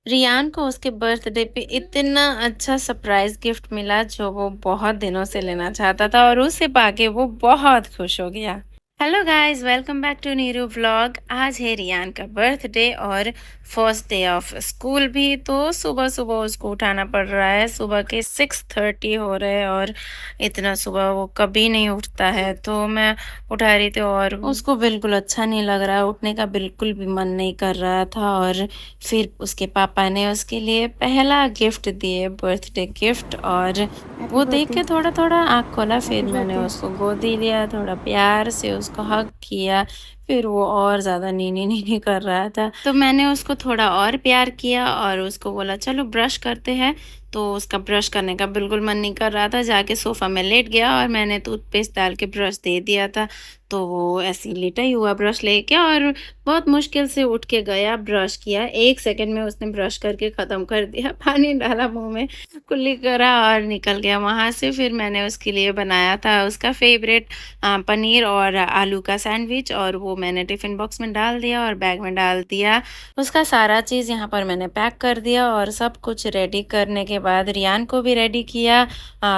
रियान को उसके बर्थडे पे इतना अच्छा सरप्राइज़ गिफ्ट मिला जो वो बहुत दिनों से लेना चाहता था और उसे पाके वो बहुत खुश हो गया। Hello guys, welcome back to Neeru vlog. आज है रियान का बर्थडे और फर्स्ट डे ऑफ स्कूल भी, तो सुबह-सुबह उसको उठाना पड़ रहा है। सुबह के 6:30 हो रहे हैं और इतना सुबह वो कभी नहीं उठता है, तो मैं उठा रही थी और उसको बिल्कुल अच्छा नहीं लग रहा है, उठने का बिल्कुल भी मन नहीं कर रहा था। और फिर उसके पापा ने उसके लिए पहला गिफ्ट दिए, बर्थडे गिफ्ट, और हैप्पी वो देख बर्थडे। के थोड़ा-थोड़ा आँख खोला। फिर हैप्पी मैंने बर्थडे। उसको गोदी लिया, थोड़ा प्यार से उसको हग किया। फिर वो और ज़्यादा नीनी-नीनी कर रहा था, तो मैंने उसको थोड़ा और प्यार किया और उसको बोला चलो ब्रश करते हैं। तो उसका ब्रश करने का बिल्कुल मन नहीं कर रहा था, जाके सोफ़ा में लेट गया और मैंने टूथपेस्ट डाल के ब्रश दे दिया था। तो वो ऐसे ही लेटा ही हुआ ब्रश लेके और बहुत मुश्किल से उठ के गया, ब्रश किया। 1 सेकंड में उसने ब्रश करके ख़त्म कर दिया, पानी डाला मुँह में, कुल्ली करा और निकल गया वहाँ से। फिर मैंने उसके लिए बनाया था उसका फ़ेवरेट पनीर और आलू का सैंडविच, और वो मैंने टिफ़िन बॉक्स में डाल दिया और बैग में डाल दिया। उसका सारा चीज़ यहाँ पर मैंने पैक कर दिया और सब कुछ रेडी करने के बाद रियान को भी रेडी किया,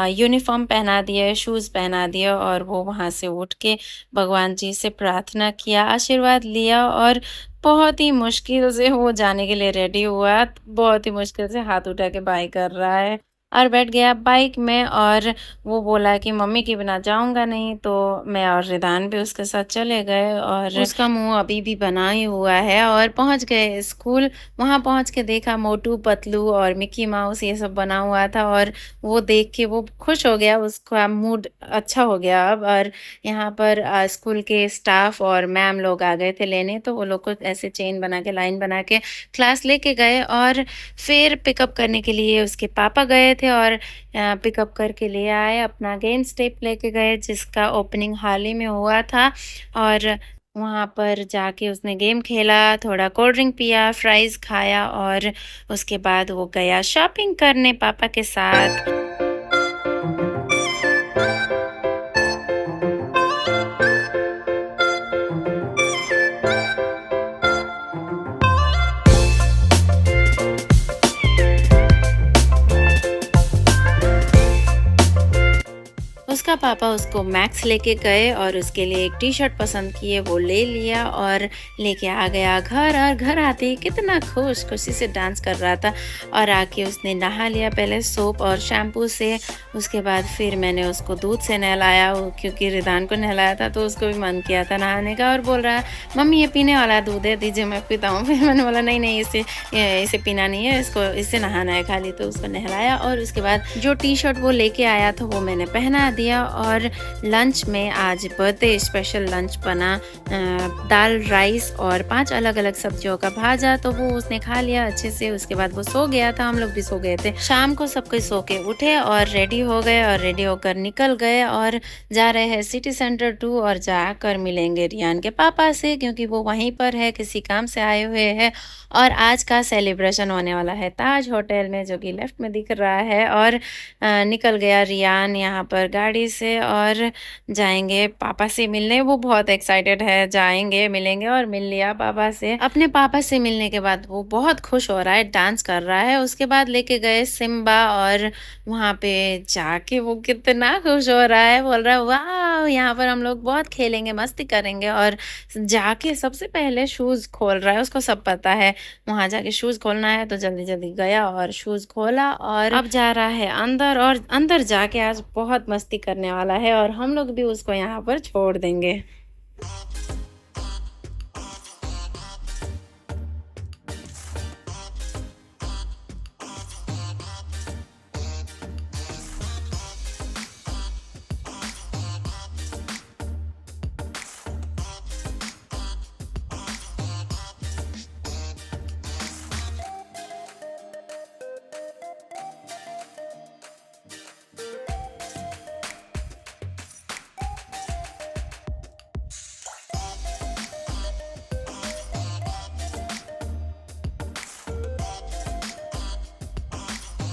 यूनिफ़ॉर्म पहना दिए, शूज़ पहना दिए, और वो वहाँ से उठ के भगवान जी से प्रार्थना किया, आशीर्वाद लिया, और बहुत ही मुश्किल से वो जाने के लिए रेडी हुआ। बहुत ही मुश्किल से हाथ उठा के बाय कर रहा है और बैठ गया बाइक में, और वो बोला कि मम्मी के बिना जाऊँगा नहीं। तो मैं और रिदान भी उसके साथ चले गए और उसका मुँह अभी भी बना ही हुआ है, और पहुँच गए स्कूल। वहाँ पहुँच के देखा मोटू, पतलू और मिक्की माउस ये सब बना हुआ था, और वो देख के वो खुश हो गया, उसका मूड अच्छा हो गया अब। और यहाँ पर स्कूल के स्टाफ और मैम लोग आ गए थे लेने, तो वो लोग को ऐसे चेन बना के, लाइन बना के क्लास लेके गए, और फिर पिकअप करने के लिए उसके पापा गए थे और पिकअप करके ले आए। अपना गेम स्टेप लेके गए जिसका ओपनिंग हाल ही में हुआ था, और वहाँ पर जाके उसने गेम खेला, थोड़ा कोल्ड ड्रिंक पिया, फ्राइज़ खाया, और उसके बाद वो गया शॉपिंग करने पापा के साथ। उसका पापा उसको मैक्स लेके गए और उसके लिए एक टी-शर्ट पसंद किए, वो ले लिया और लेके आ गया घर। और घर आते ही कितना खुशी से डांस कर रहा था, और आके उसने नहा लिया पहले सोप और शैम्पू से। उसके बाद फिर मैंने उसको दूध से नहलाया, क्योंकि रिदान को नहलाया था तो उसको भी मन किया था नहाने का, और बोल रहा है मम्मी ये पीने वाला दूध है, दीजिए मैं पीता हूँ। फिर मैंने बोला नहीं नहीं, इसे पीना नहीं है, इसको इससे नहाना है खाली। तो उसको नहलाया और उसके बाद जो टी-शर्ट वो लेके आया था वो मैंने पहना दिया। और लंच में आज बर्थडे स्पेशल लंच बना, दाल, राइस और 5 अलग-अलग सब्जियों का भाजा। तो वो उसने खा लिया अच्छे से। उसके बाद वो सो गया था, हम लोग भी सो गए थे। शाम को सब कोई सो के उठे और रेडी हो गए, और रेडी होकर निकल गए और जा रहे हैं सिटी सेंटर 2, और जाकर मिलेंगे रियान के पापा से, क्योंकि वो वहीं पर है, किसी काम से आए हुए हैं। और आज का सेलिब्रेशन होने वाला है ताज होटल में, जो कि लेफ्ट में दिख रहा है। और निकल गया रियान यहाँ पर गाड़ी से, और जाएँगे पापा से मिलने। वो बहुत एक्साइटेड है, जाएँगे, मिलेंगे, और मिल लिया पापा से। अपने पापा से मिलने के बाद वो बहुत खुश हो रहा है, डांस कर रहा है। उसके बाद लेके गए सिम्बा, और वहाँ पे जाके वो कितना खुश हो रहा है, बोल रहा है वाह! यहाँ पर हम लोग बहुत खेलेंगे, मस्ती करेंगे। और जाके सबसे पहले शूज़ खोल रहा है, उसको सब पता है वहाँ जाके शूज़ खोलना है, तो जल्दी-जल्दी गया और शूज़ खोला, और अब जा रहा है अंदर, और अंदर जाके आज बहुत मस्ती करने वाला है, और हम लोग भी उसको यहाँ पर छोड़ देंगे।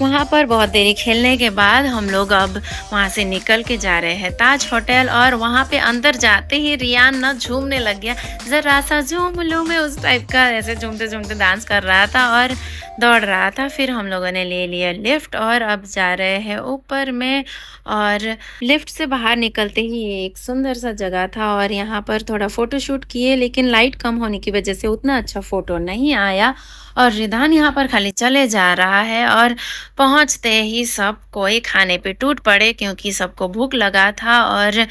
वहाँ पर बहुत देरी खेलने के बाद हम लोग अब वहाँ से निकल के जा रहे हैं ताज होटल, और वहाँ पे अंदर जाते ही रियान ना झूमने लग गया। ज़रा सा झूम लूँ मैं, उस टाइप का ऐसे झूमते-झूमते डांस कर रहा था। और दौड़ रहा था। फिर हम लोगों ने ले लिया लिफ्ट और अब जा रहे हैं ऊपर में। और लिफ्ट से बाहर निकलते ही एक सुंदर सा जगह था और यहाँ पर थोड़ा फ़ोटो शूट किए, लेकिन लाइट कम होने की वज़ह से उतना अच्छा फ़ोटो नहीं आया। और रिदान यहाँ पर खाली चले जा रहा है और पहुँचते ही सब कोई खाने पे टूट पड़े क्योंकि सबको भूख लगा था। और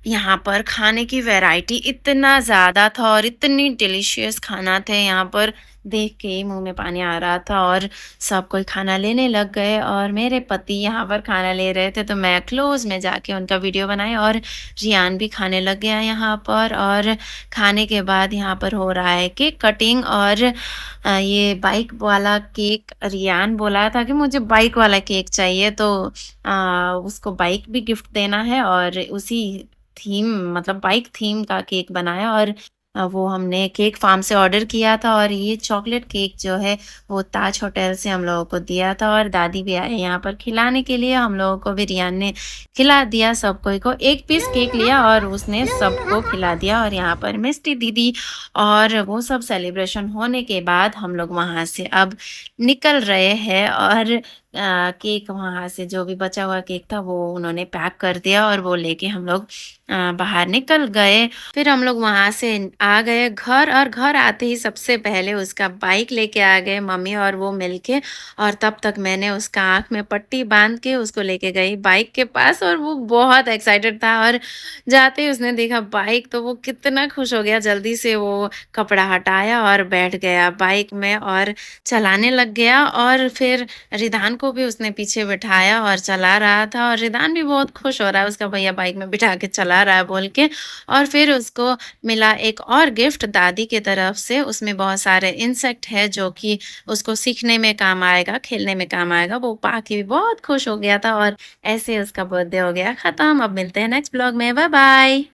यहाँ पर खाने की वैरायटी इतना ज़्यादा था और इतनी डिलीशियस खाना थे यहाँ पर, देख के ही मुँह में पानी आ रहा था। और सब कोई खाना लेने लग गए और मेरे पति यहाँ पर खाना ले रहे थे तो मैं क्लोज़ में जाके उनका वीडियो बनाई और रियान भी खाने लग गया यहाँ पर। और खाने के बाद यहाँ पर हो रहा है केक कटिंग। और ये बाइक वाला केक, रियान बोला था कि मुझे बाइक वाला केक चाहिए, तो उसको बाइक भी गिफ्ट देना है और उसी थीम, मतलब बाइक थीम का केक बनाया। और वो हमने केक फार्म से ऑर्डर किया था और ये चॉकलेट केक जो है वो ताज होटल से हम लोगों को दिया था। और दादी भी आए यहाँ पर खिलाने के लिए, हम लोगों को भी रियान ने खिला दिया। सब कोई को एक पीस केक लिया और उसने सबको खिला दिया। और यहाँ पर मिस्टी दीदी और वो सब सेलिब्रेशन होने के बाद हम लोग वहाँ से अब निकल रहे हैं। और केक वहाँ से जो भी बचा हुआ केक था वो उन्होंने पैक कर दिया और वो लेके हम लोग बाहर निकल गए। फिर हम लोग वहाँ से आ गए घर और घर आते ही सबसे पहले उसका बाइक लेके आ गए मम्मी और वो मिलके। और तब तक मैंने उसका आँख में पट्टी बांध के उसको लेके गई बाइक के पास और वो बहुत एक्साइटेड था। और जाते ही उसने देखा बाइक तो वो कितना खुश हो गया, जल्दी से वो कपड़ा हटाया और बैठ गया बाइक में और चलाने लग गया। और फिर रिदान को भी उसने पीछे बिठाया और चला रहा था और रिदान भी बहुत खुश हो रहा है उसका भैया बाइक में बिठा के चला रहा है बोल के। और फिर उसको मिला एक और गिफ्ट दादी की तरफ से, उसमें बहुत सारे इंसेक्ट है जो कि उसको सीखने में काम आएगा, खेलने में काम आएगा। वो पाके भी बहुत खुश हो गया था और ऐसे उसका बर्थडे हो गया खत्म। अब मिलते हैं नेक्स्ट ब्लॉग में, बाय बाय।